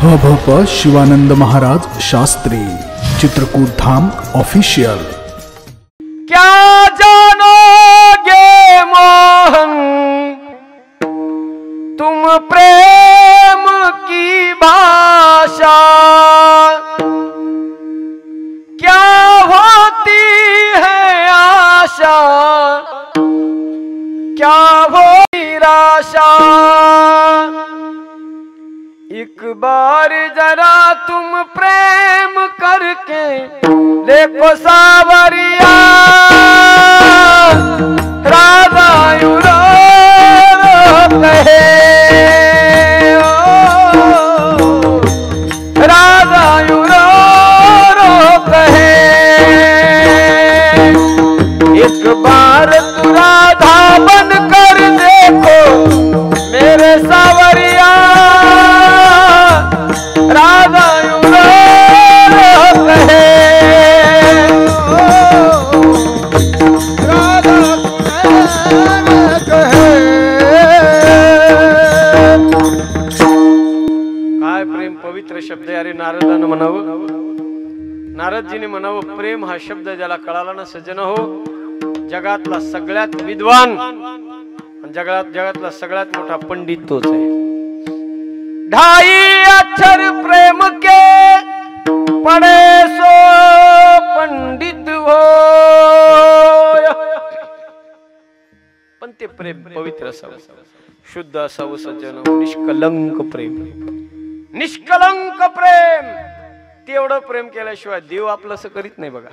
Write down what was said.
हभप शिवानंद महाराज शास्त्री चित्रकूट धाम official. क्या जानोगे मोहन तुम प्रेम की भाषा, क्या होती है आशा, क्या हो निराशा। एक बार जरा तुम प्रेम करके देखो सावरिया, राधा यूं रो रो कहे, राधा यूं रो रो कहे। एक बार तू राधा बन कर देखो मेरे सावरिया, राधा यूं रो रो कहे, राधा कहे। काय प्रेम पवित्र शब्द आहे. अरे नारदानं म्हणावं, नारदजीने म्हणावं, प्रेम हा शब्द ज्याला कळाला ना सज्जन हो, जगातला सगळ्यात विद्वान आणि जगातला सगळ्यात मोठा पंडित तोच आहे. ढाई अक्षर प्रेम के पढ़े सो पंडित हो, पण ते प्रेम पवित्र असावं, शुद्ध असावं सज्जन, निष्कलंक प्रेम. निष्कलंक प्रेम तेवढं प्रेम केल्याशिवाय देव आपलं असं करीत नाही बघा.